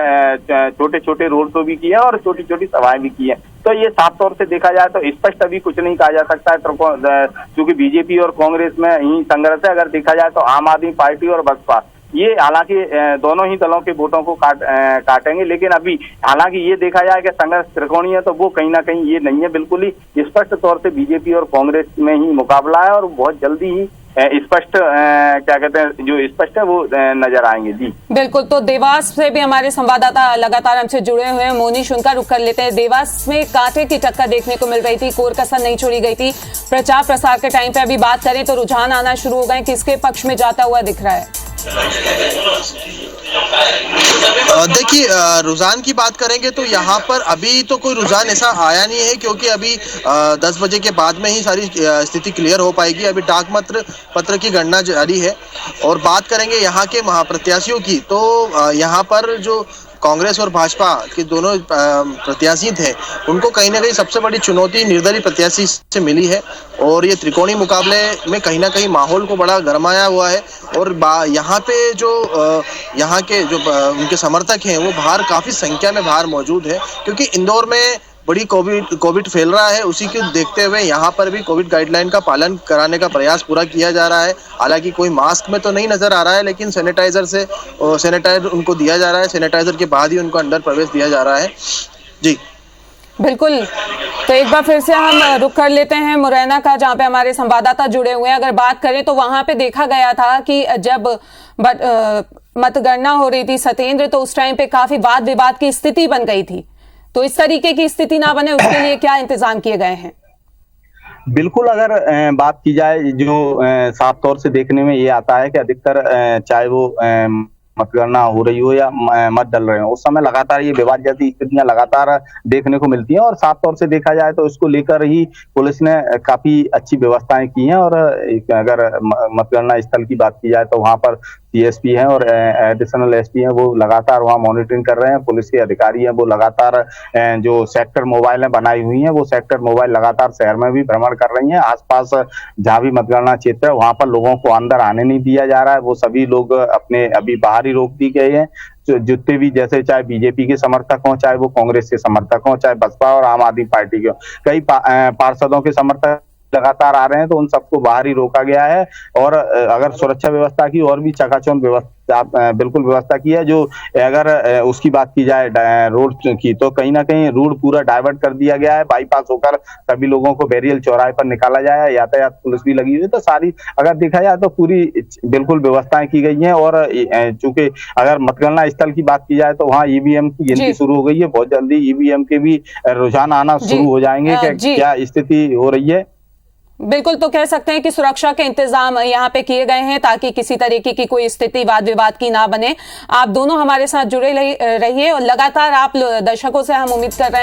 छोटे छोटे रोड शो भी किए और छोटी छोटी सभाएं भी की है। तो ये साफ तौर से देखा जाए तो स्पष्ट अभी कुछ नहीं कहा जा सकता है, क्योंकि बीजेपी और कांग्रेस में ही संघर्ष है। अगर देखा जाए तो आम आदमी पार्टी और बसपा ये हालांकि दोनों ही दलों के वोटों को काटेंगे, लेकिन अभी हालांकि ये देखा जाए कि संघर्ष त्रिकोणीय है, तो वो कहीं ना कहीं ये नहीं है, बिल्कुल ही स्पष्ट तौर से बीजेपी और कांग्रेस में ही मुकाबला है और बहुत जल्दी ही स्पष्ट क्या कहते हैं जो स्पष्ट है वो नजर आएंगे। जी बिल्कुल, तो देवास से भी हमारे संवाददाता लगातार हमसे जुड़े हुए हैं। मोनीश, उनका रुख कर लेते हैं। देवास में कांटे की टक्कर देखने को मिल रही थी, कोर कसर नहीं छोड़ी गई थी। प्रचार प्रसार के टाइम पे अभी बात करें तो रुझान आना शुरू हो गए, किसके पक्ष में जाता हुआ दिख रहा है? देखिए, रुझान की बात करेंगे तो यहाँ पर अभी तो कोई रुझान ऐसा आया नहीं है, क्योंकि अभी 10 बजे के बाद में ही सारी स्थिति क्लियर हो पाएगी। अभी डाक पत्र की गणना जारी है। और बात करेंगे यहाँ के महाप्रत्याशियों की, तो यहाँ पर जो कांग्रेस और भाजपा के दोनों प्रत्याशी थे, उनको कहीं ना कहीं सबसे बड़ी चुनौती निर्दलीय प्रत्याशी से मिली है। और ये त्रिकोणीय मुकाबले में कहीं ना कहीं माहौल को बड़ा गरमाया हुआ है। और यहाँ पे जो यहाँ के जो उनके समर्थक हैं वो बाहर काफ़ी संख्या में बाहर मौजूद है, क्योंकि इंदौर में बड़ी कोविड फैल रहा है। उसी को देखते हुए यहाँ पर भी कोविड गाइडलाइन का पालन कराने का प्रयास पूरा किया जा रहा है। हालांकि कोई मास्क में तो नहीं नजर आ रहा है, लेकिन सैनिटाइजर उनको दिया जा रहा है। सैनिटाइजर के बाद ही उनको अंदर प्रवेश दिया जा रहा है। जी बिल्कुल, तो एक बार फिर से हम रुक कर लेते हैं मुरैना का, जहां पे हमारे संवाददाता जुड़े हुए हैं। अगर बात करें तो वहां पे देखा गया था कि जब मतगणना हो रही थी सत्येंद्र, तो उस टाइम पे काफी वाद विवाद की स्थिति बन गई थी। तो इस तरीके की स्थिति ना बने उसके लिए क्या इंतजाम किए गए हैं? बिल्कुल, अगर बात की जाए जो साफ तौर से देखने में ये आता है कि अधिकतर चाहे वो मतगणना हो रही हो या मत डल रहे हो, उस समय लगातार ये विवाद जैसी स्थितियां लगातार देखने को मिलती हैं। और साफ तौर से देखा जाए तो इसको लेकर ही पुलिस ने काफी अच्छी व्यवस्थाएं की हैं। और अगर मतगणना स्थल की बात की जाए तो वहां पर सीएसपी हैं और एडिशनल एसपी हैं, वो लगातार वहां मॉनिटरिंग कर रहे हैं। पुलिस के अधिकारी हैं वो लगातार जो सेक्टर मोबाइलें बनाई हुई हैं, वो सेक्टर मोबाइल लगातार शहर में भी भ्रमण कर रही हैं। आसपास जहां भी मतगणना क्षेत्र है वहां पर लोगों को अंदर आने नहीं दिया जा रहा है। वो सभी लोग अपने अभी बाहर ही रोक दी गए हैं। जितने भी, जैसे चाहे बीजेपी के समर्थक हों, चाहे वो कांग्रेस के समर्थक हों, चाहे बसपा और आम आदमी पार्टी के हों, कई पार्षदों के समर्थक लगातार आ रहे हैं, तो उन सबको बाहर ही रोका गया है। और अगर सुरक्षा व्यवस्था की और भी चकाचौंध व्यवस्था बिल्कुल व्यवस्था की है। जो अगर उसकी बात की जाए रोड की, तो कहीं ना कहीं रोड पूरा डाइवर्ट कर दिया गया है। बाईपास होकर सभी लोगों को बैरियल चौराहे पर निकाला जाए। यातायात पुलिस भी लगी हुई है। तो सारी अगर देखा जाए तो पूरी बिल्कुल व्यवस्थाएं की गई हैं। और चूंकि अगर मतगणना स्थल की बात की जाए तो वहाँ ईवीएम की गिनती शुरू हो गई है। बहुत जल्दी ईवीएम के भी रुझान आना शुरू हो जाएंगे कि क्या स्थिति हो रही है। बिल्कुल, तो कह सकते हैं कि सुरक्षा के इंतजाम यहाँ पे किए गए हैं ताकि किसी तरीके की कोई स्थिति वाद विवाद की ना बने। आप दोनों हमारे साथ जुड़े रहिए और लगातार आप दर्शकों से हम उम्मीद कर रहे हैं